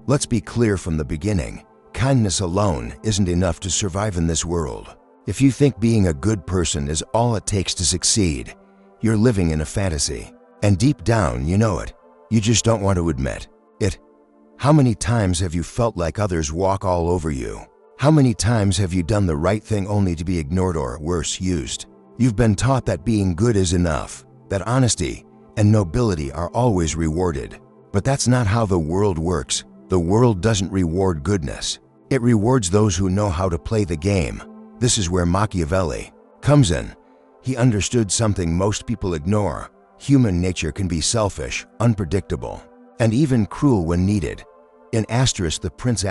Let's be clear from the beginning. Kindness alone isn't enough to survive in this world. If you think being a good person is all it takes to succeed, you're living in a fantasy. And deep down, you know it. You just don't want to admit it. How many times have you felt like others walk all over you? How many times have you done the right thing only to be ignored or, worse, used? You've been taught that being good is enough, that honesty and nobility are always rewarded. But that's not how the world works. The world doesn't reward goodness. It rewards those who know how to play the game. This is where Machiavelli comes in. He understood something most people ignore. Human nature can be selfish, unpredictable, and even cruel when needed. In the Prince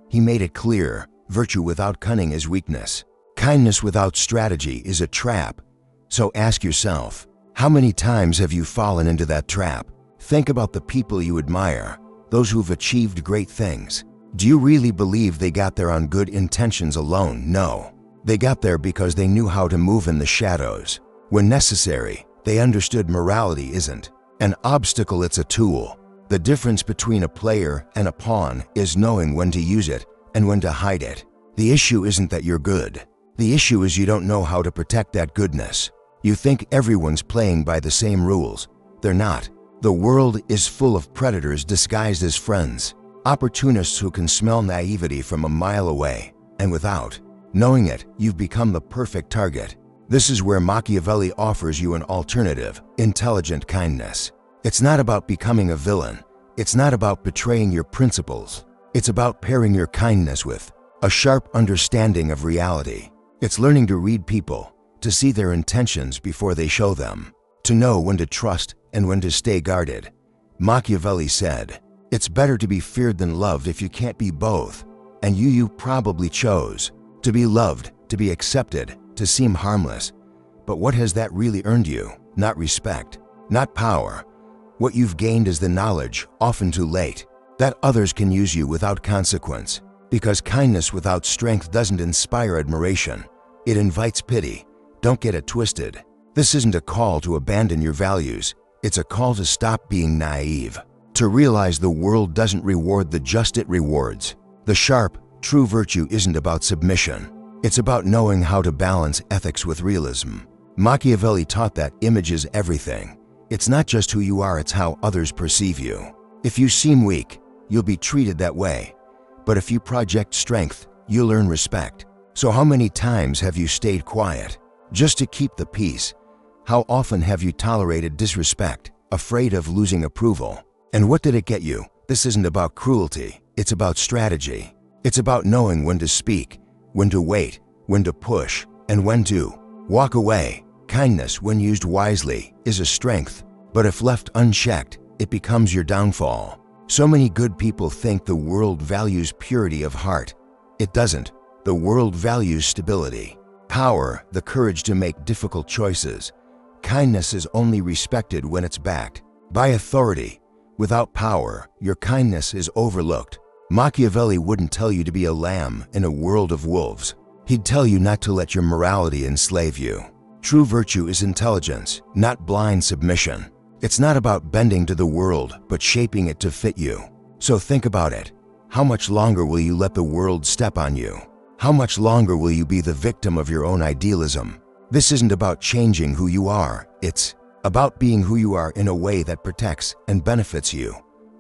he made it clear, virtue without cunning is weakness. Kindness without strategy is a trap. So ask yourself, how many times have you fallen into that trap? Think about the people you admire, those who've achieved great things. Do you really believe they got there on good intentions alone? No. They got there because they knew how to move in the shadows. When necessary, they understood morality isn't an obstacle, it's a tool. The difference between a player and a pawn is knowing when to use it and when to hide it. The issue isn't that you're good. The issue is you don't know how to protect that goodness. You think everyone's playing by the same rules. They're not. The world is full of predators disguised as friends. Opportunists who can smell naivety from a mile away, and without knowing it, you've become the perfect target. This is where Machiavelli offers you an alternative, intelligent kindness. It's not about becoming a villain. It's not about betraying your principles. It's about pairing your kindness with a sharp understanding of reality. It's learning to read people, to see their intentions before they show them, to know when to trust and when to stay guarded. Machiavelli said, "It's better to be feared than loved if you can't be both." And you probably chose to be loved, to be accepted, to seem harmless. But what has that really earned you? Not respect, not power. What you've gained is the knowledge, often too late, that others can use you without consequence. Because kindness without strength doesn't inspire admiration. It invites pity. Don't get it twisted. This isn't a call to abandon your values. It's a call to stop being naive. To realize the world doesn't reward the just, it rewards the sharp. True virtue isn't about submission. It's about knowing how to balance ethics with realism. Machiavelli taught that image is everything. It's not just who you are, it's how others perceive you. If you seem weak, you'll be treated that way. But if you project strength, you'll earn respect. So how many times have you stayed quiet just to keep the peace? How often have you tolerated disrespect, afraid of losing approval? And what did it get you? This isn't about cruelty. It's about strategy. It's about knowing when to speak, when to wait, when to push, and when to walk away. Kindness, when used wisely, is a strength. But if left unchecked, it becomes your downfall. So many good people think the world values purity of heart. It doesn't. The world values stability, power, the courage to make difficult choices. Kindness is only respected when it's backed by authority. Without power, your kindness is overlooked. Machiavelli wouldn't tell you to be a lamb in a world of wolves. He'd tell you not to let your morality enslave you. True virtue is intelligence, not blind submission. It's not about bending to the world, but shaping it to fit you. So think about it. How much longer will you let the world step on you? How much longer will you be the victim of your own idealism? This isn't about changing who you are. It's about being who you are in a way that protects and benefits you.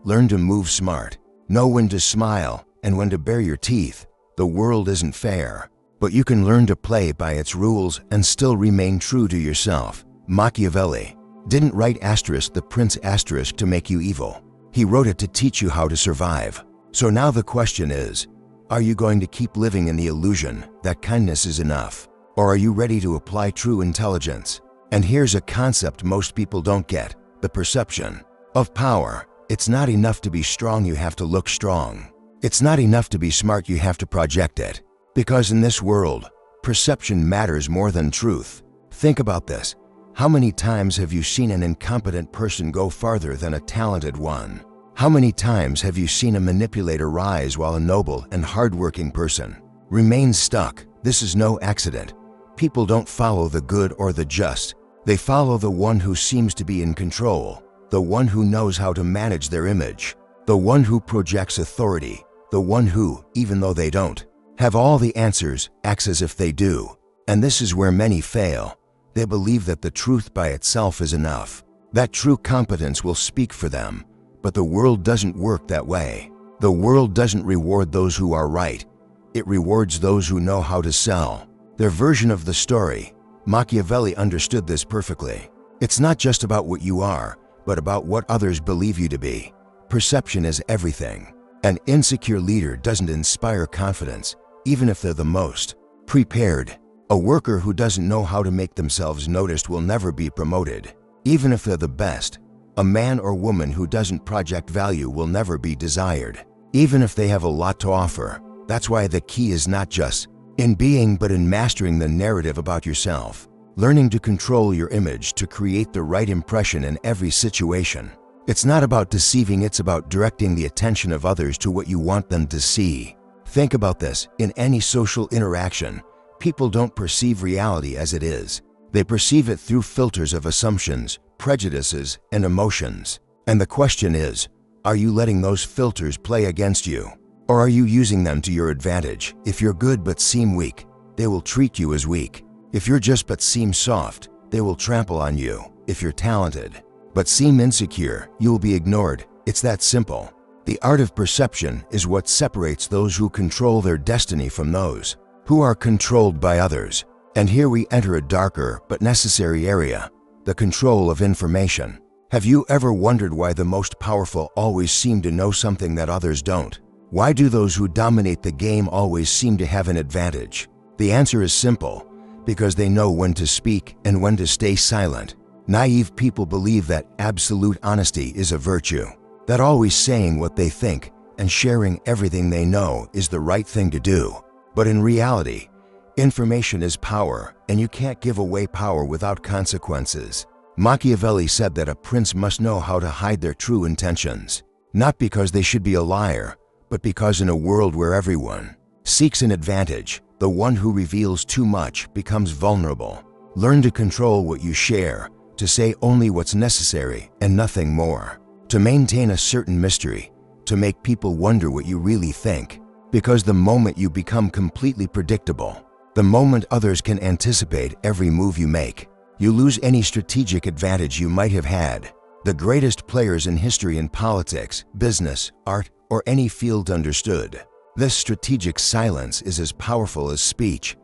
Learn to move smart. Know when to smile and when to bare your teeth. The world isn't fair, but you can learn to play by its rules and still remain true to yourself. Machiavelli didn't write the Prince to make you evil. He wrote it to teach you how to survive. So now the question is, are you going to keep living in the illusion that kindness is enough? Or are you ready to apply true intelligence? And here's a concept most people don't get: the perception of power. It's not enough to be strong, you have to look strong. It's not enough to be smart, you have to project it. Because in this world, perception matters more than truth. Think about this. How many times have you seen an incompetent person go farther than a talented one? How many times have you seen a manipulator rise while a noble and hardworking person remains stuck? This is no accident. People don't follow the good or the just. They follow the one who seems to be in control, the one who knows how to manage their image. The one who projects authority, the one who, even though they don't have all the answers, acts as if they do. And this is where many fail. They believe that the truth by itself is enough, that true competence will speak for them. But the world doesn't work that way. The world doesn't reward those who are right. It rewards those who know how to sell their version of the story. Machiavelli understood this perfectly. It's not just about what you are, but about what others believe you to be. Perception is everything. An insecure leader doesn't inspire confidence, even if they're the most prepared. A worker who doesn't know how to make themselves noticed will never be promoted, even if they're the best. A man or woman who doesn't project value will never be desired, even if they have a lot to offer. That's why the key is not just in being, but in mastering the narrative about yourself, learning to control your image to create the right impression in every situation. It's not about deceiving, it's about directing the attention of others to what you want them to see. Think about this. In any social interaction, people don't perceive reality as it is. They perceive it through filters of assumptions, prejudices, and emotions. And the question is, are you letting those filters play against you? Or are you using them to your advantage? If you're good but seem weak, they will treat you as weak. If you're just but seem soft, they will trample on you. If you're talented but seem insecure, you will be ignored. It's that simple. The art of perception is what separates those who control their destiny from those who are controlled by others. And here we enter a darker but necessary area, the control of information. Have you ever wondered why the most powerful always seem to know something that others don't? Why do those who dominate the game always seem to have an advantage? The answer is simple: because they know when to speak and when to stay silent. Naive people believe that absolute honesty is a virtue, that always saying what they think and sharing everything they know is the right thing to do. But in reality, information is power, and you can't give away power without consequences. Machiavelli said that a prince must know how to hide their true intentions, not because they should be a liar, but because in a world where everyone seeks an advantage, the one who reveals too much becomes vulnerable. Learn to control what you share, to say only what's necessary and nothing more, to maintain a certain mystery, to make people wonder what you really think. Because the moment you become completely predictable, the moment others can anticipate every move you make, you lose any strategic advantage you might have had. The greatest players in history in politics, business, art, or any field understood this strategic silence is as powerful as speech.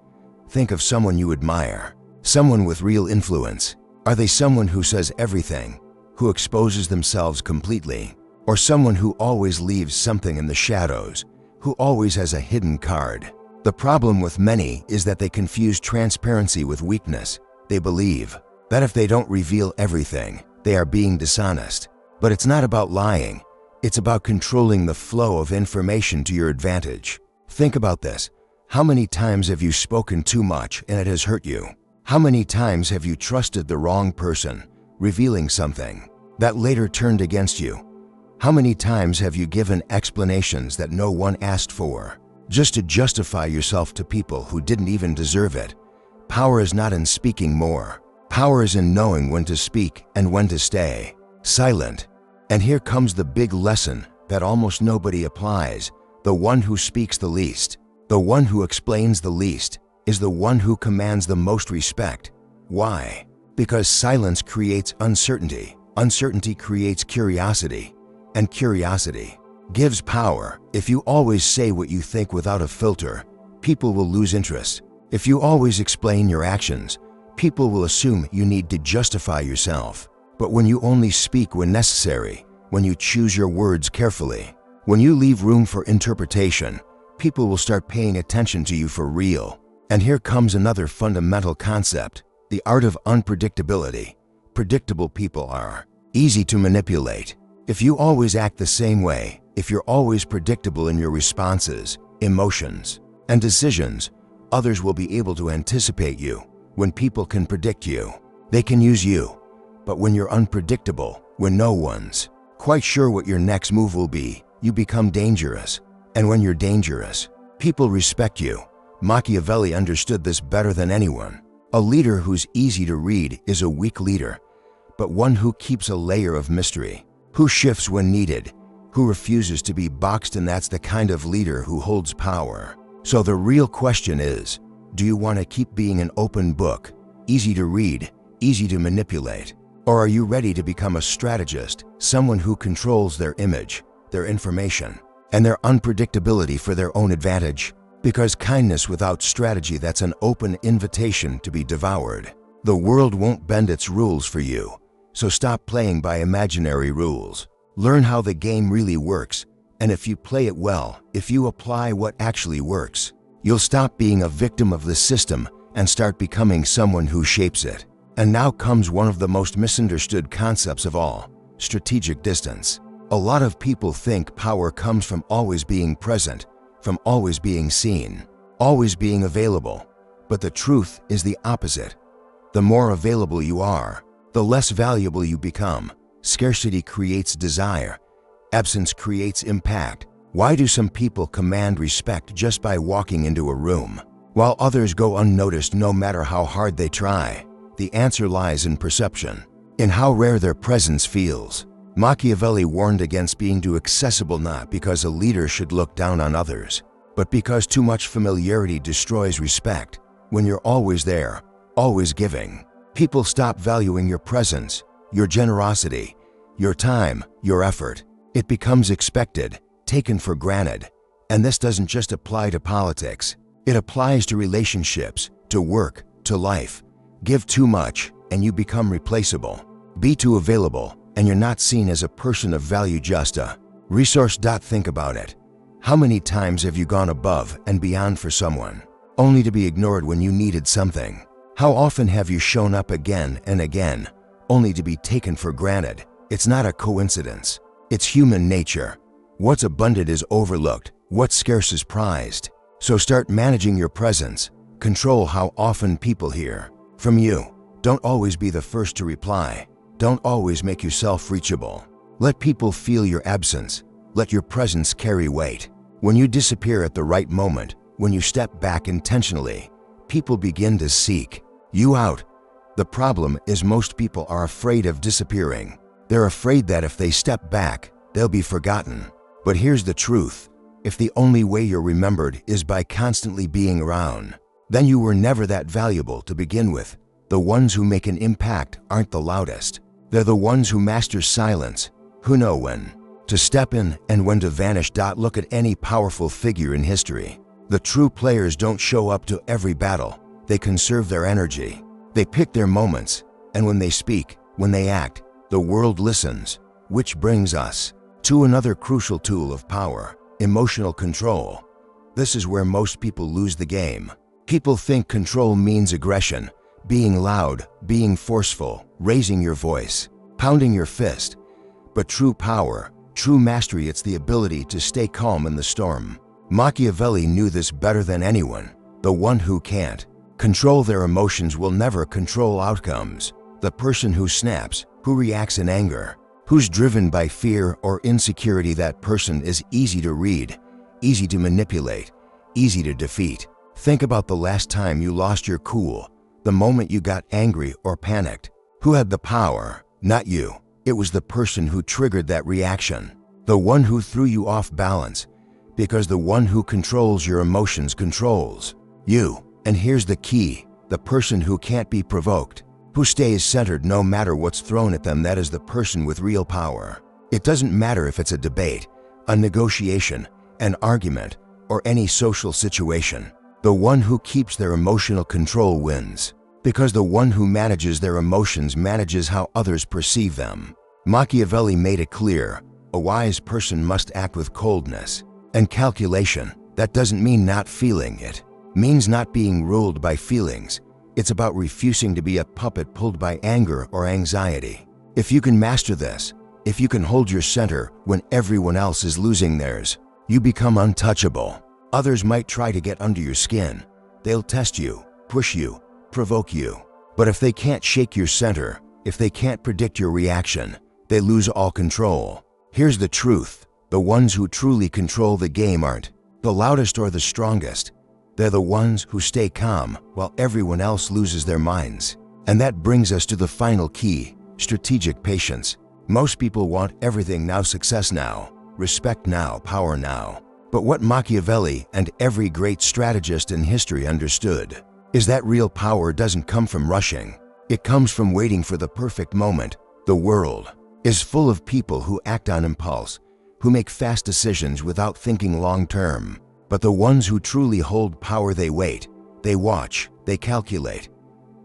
Think of someone you admire, someone with real influence. Are they someone who says everything, who exposes themselves completely, or someone who always leaves something in the shadows, who always has a hidden card? The problem with many is that they confuse transparency with weakness. They believe that if they don't reveal everything, they are being dishonest. But it's not about lying. It's about controlling the flow of information to your advantage. Think about this. How many times have you spoken too much and it has hurt you? How many times have you trusted the wrong person, revealing something that later turned against you? How many times have you given explanations that no one asked for, just to justify yourself to people who didn't even deserve it? Power is not in speaking more. Power is in knowing when to speak and when to stay silent. And here comes the big lesson that almost nobody applies. The one who speaks the least, the one who explains the least, is the one who commands the most respect. Why? Because silence creates uncertainty. Uncertainty creates curiosity. And curiosity gives power. If you always say what you think without a filter, people will lose interest. If you always explain your actions, people will assume you need to justify yourself. But when you only speak when necessary, when you choose your words carefully, when you leave room for interpretation, people will start paying attention to you for real. And here comes another fundamental concept: the art of unpredictability. Predictable people are easy to manipulate. If you always act the same way, if you're always predictable in your responses, emotions, and decisions, others will be able to anticipate you. When people can predict you, they can use you. But when you're unpredictable, when no one's quite sure what your next move will be, you become dangerous. And when you're dangerous, people respect you. Machiavelli understood this better than anyone. A leader who's easy to read is a weak leader, but one who keeps a layer of mystery, who shifts when needed, who refuses to be boxed, and that's the kind of leader who holds power. So the real question is, do you want to keep being an open book, easy to read, easy to manipulate? Or are you ready to become a strategist, someone who controls their image, their information, and their unpredictability for their own advantage? Because kindness without strategy, that's an open invitation to be devoured. The world won't bend its rules for you, so stop playing by imaginary rules. Learn how the game really works, and if you play it well, if you apply what actually works, you'll stop being a victim of the system and start becoming someone who shapes it. And now comes one of the most misunderstood concepts of all: strategic distance. A lot of people think power comes from always being present, from always being seen, always being available. But the truth is the opposite. The more available you are, the less valuable you become. Scarcity creates desire. Absence creates impact. Why do some people command respect just by walking into a room, while others go unnoticed no matter how hard they try? The answer lies in perception, in how rare their presence feels. Machiavelli warned against being too accessible, not because a leader should look down on others, but because too much familiarity destroys respect. When you're always there, always giving, people stop valuing your presence, your generosity, your time, your effort. It becomes expected, taken for granted. And this doesn't just apply to politics. It applies to relationships, to work, to life. Give too much, and you become replaceable. Be too available, and you're not seen as a person of value, just a resource. Think about it. How many times have you gone above and beyond for someone, only to be ignored when you needed something? How often have you shown up again and again, only to be taken for granted? It's not a coincidence. It's human nature. What's abundant is overlooked. What's scarce is prized. So start managing your presence. Control how often people hear from you. Don't always be the first to reply. Don't always make yourself reachable. Let people feel your absence. Let your presence carry weight. When you disappear at the right moment, when you step back intentionally, people begin to seek you out. The problem is most people are afraid of disappearing. They're afraid that if they step back, they'll be forgotten. But here's the truth. If the only way you're remembered is by constantly being around, then you were never that valuable to begin with. The ones who make an impact aren't the loudest. They're the ones who master silence, who know when to step in and when to vanish. Look at any powerful figure in history. The true players don't show up to every battle. They conserve their energy. They pick their moments, and when they speak, when they act, the world listens. Which brings us to another crucial tool of power: emotional control. This is where most people lose the game. People think control means aggression, being loud, being forceful, raising your voice, pounding your fist. But true power, true mastery, it's the ability to stay calm in the storm. Machiavelli knew this better than anyone. The one who can't control their emotions will never control outcomes. The person who snaps, who reacts in anger, who's driven by fear or insecurity, that person is easy to read, easy to manipulate, easy to defeat. Think about the last time you lost your cool, the moment you got angry or panicked. Who had the power? Not you. It was the person who triggered that reaction, the one who threw you off balance, because the one who controls your emotions controls you. And here's the key: the person who can't be provoked, who stays centered no matter what's thrown at them, that is the person with real power. It doesn't matter if it's a debate, a negotiation, an argument, or any social situation. The one who keeps their emotional control wins, because the one who manages their emotions manages how others perceive them. Machiavelli made it clear: a wise person must act with coldness and calculation. That doesn't mean not feeling it. Means not being ruled by feelings. It's about refusing to be a puppet pulled by anger or anxiety. If you can master this, if you can hold your center when everyone else is losing theirs, you become untouchable. Others might try to get under your skin. They'll test you, push you, provoke you. But if they can't shake your center, if they can't predict your reaction, they lose all control. Here's the truth: the ones who truly control the game aren't the loudest or the strongest. They're the ones who stay calm while everyone else loses their minds. And that brings us to the final key: strategic patience. Most people want everything now, success now. respect now, power now. But what Machiavelli and every great strategist in history understood is that real power doesn't come from rushing. It comes from waiting for the perfect moment. The world is full of people who act on impulse, who make fast decisions without thinking long term. But the ones who truly hold power, they wait, they watch, they calculate.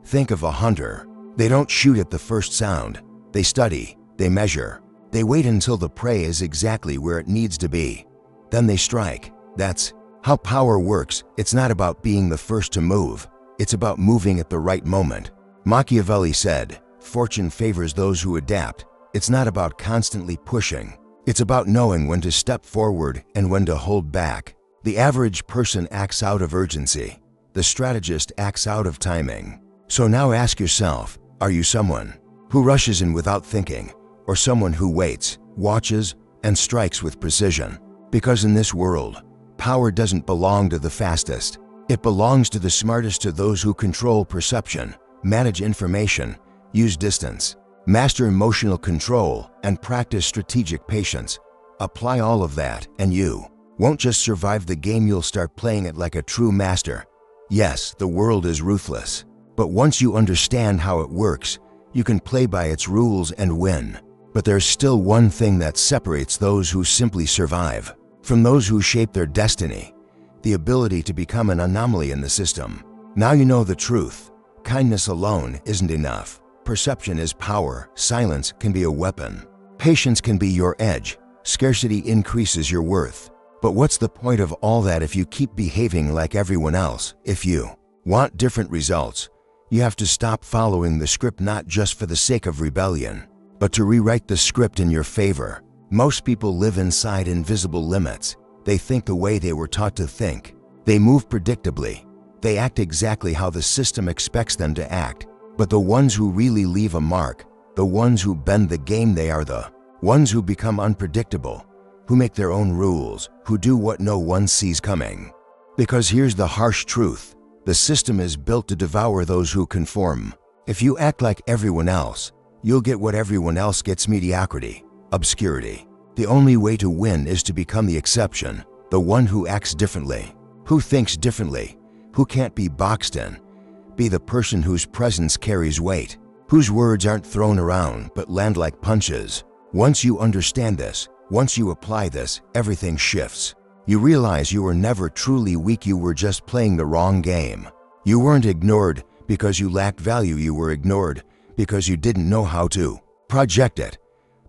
Think of a hunter. They don't shoot at the first sound. They study, they measure. They wait until the prey is exactly where it needs to be. Then they strike. That's how power works. It's not about being the first to move. It's about moving at the right moment. Machiavelli said, "Fortune favors those who adapt." It's not about constantly pushing. It's about knowing when to step forward and when to hold back. The average person acts out of urgency. The strategist acts out of timing. So now ask yourself, are you someone who rushes in without thinking, or someone who waits, watches, and strikes with precision? Because in this world, power doesn't belong to the fastest. It belongs to the smartest, to those who control perception, manage information, use distance, master emotional control, and practice strategic patience. Apply all of that, and you won't just survive the game, you'll start playing it like a true master. Yes, the world is ruthless, but once you understand how it works, you can play by its rules and win. But there's still one thing that separates those who simply survive from those who shape their destiny: the ability to become an anomaly in the system. Now you know the truth. Kindness alone isn't enough. Perception is power. Silence can be a weapon. Patience can be your edge. Scarcity increases your worth. But what's the point of all that if you keep behaving like everyone else? If you want different results, you have to stop following the script, not just for the sake of rebellion, but to rewrite the script in your favor. Most people live inside invisible limits. They think the way they were taught to think. They move predictably. They act exactly how the system expects them to act. But the ones who really leave a mark, the ones who bend the game, they are the ones who become unpredictable, who make their own rules, who do what no one sees coming. Because here's the harsh truth: the system is built to devour those who conform. If you act like everyone else, you'll get what everyone else gets: mediocrity, obscurity. The only way to win is to become the exception, the one who acts differently, who thinks differently, who can't be boxed in. Be the person whose presence carries weight, whose words aren't thrown around but land like punches. Once you understand this, once you apply this, everything shifts. You realize you were never truly weak, you were just playing the wrong game. You weren't ignored because you lacked value, you were ignored because you didn't know how to project it.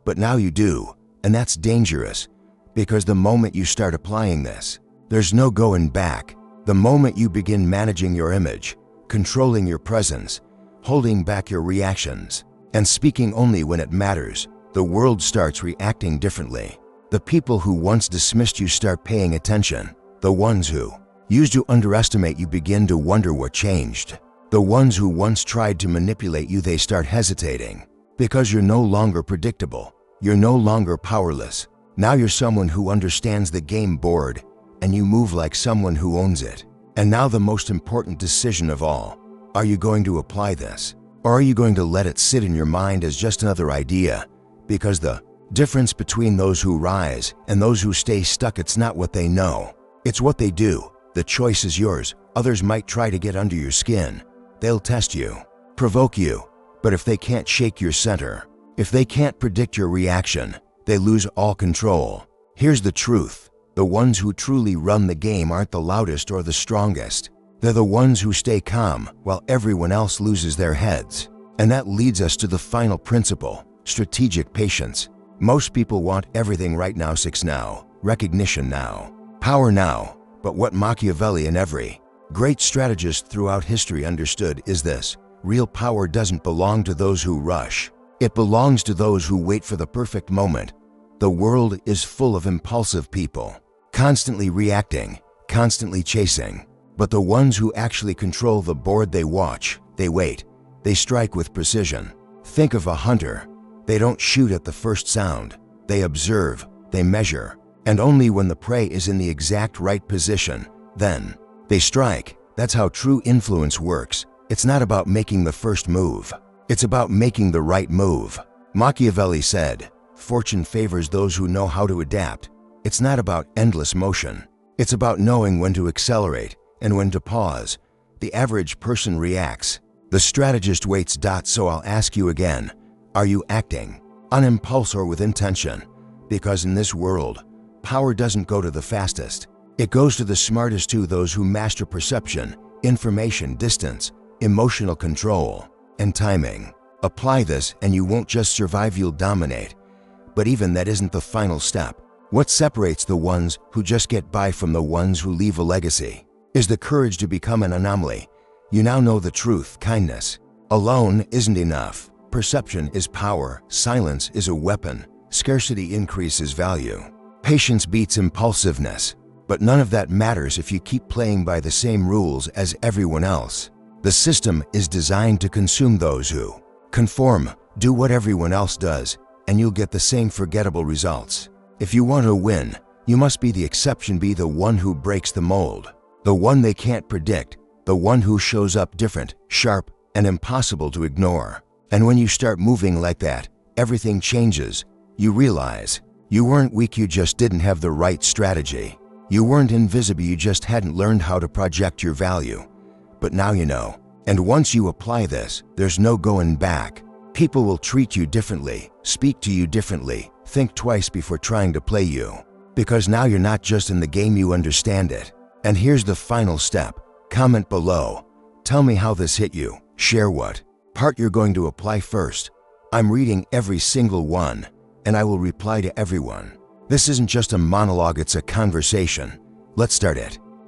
But now you do, and that's dangerous, because the moment you start applying this, there's no going back. The moment you begin managing your image, controlling your presence, holding back your reactions, and speaking only when it matters, the world starts reacting differently. The people who once dismissed you start paying attention. The ones who used to underestimate you begin to wonder what changed. The ones who once tried to manipulate you, they start hesitating. Because you're no longer predictable. You're no longer powerless. Now you're someone who understands the game board, and you move like someone who owns it. And now the most important decision of all: are you going to apply this? Or are you going to let it sit in your mind as just another idea? Because the difference between those who rise and those who stay stuck, it's not what they know, it's what they do. The choice is yours. Others might try to get under your skin. They'll test you, provoke you, but if they can't shake your center, if they can't predict your reaction, they lose all control. Here's the truth: the ones who truly run the game aren't the loudest or the strongest. They're the ones who stay calm while everyone else loses their heads. And that leads us to the final principle: strategic patience. Most people want everything right now: success now, recognition now, power now. But what Machiavelli and every great strategist throughout history understood is this: real power doesn't belong to those who rush. It belongs to those who wait for the perfect moment. The world is full of impulsive people, constantly reacting, constantly chasing. But the ones who actually control the board, they watch, they wait, they strike with precision. Think of a hunter. They don't shoot at the first sound. They observe, they measure, and only when the prey is in the exact right position, then they strike. That's how true influence works. It's not about making the first move. It's about making the right move. Machiavelli said, "Fortune favors those who know how to adapt." It's not about endless motion. It's about knowing when to accelerate and when to pause. The average person reacts. The strategist waits. So I'll ask you again, are you acting on impulse or with intention? Because in this world, power doesn't go to the fastest. It goes to the smartest, to those who master perception, information, distance, emotional control, and timing. Apply this and you won't just survive, you'll dominate. But even that isn't the final step. What separates the ones who just get by from the ones who leave a legacy is the courage to become an anomaly. You now know the truth. Kindness alone isn't enough. Perception is power. Silence is a weapon. Scarcity increases value. Patience beats impulsiveness. But none of that matters if you keep playing by the same rules as everyone else. The system is designed to consume those who conform. Do what everyone else does, and you'll get the same forgettable results. If you want to win, you must be the exception, be the one who breaks the mold, the one they can't predict, the one who shows up different, sharp, and impossible to ignore. And when you start moving like that, everything changes. You realize you weren't weak, you just didn't have the right strategy. You weren't invisible, you just hadn't learned how to project your value. But now you know. And once you apply this, there's no going back. People will treat you differently, speak to you differently, think twice before trying to play you. Because now you're not just in the game, you understand it. And here's the final step. Comment below. Tell me how this hit you. Share what part you're going to apply first. I'm reading every single one, and I will reply to everyone. This isn't just a monologue, it's a conversation. Let's start it.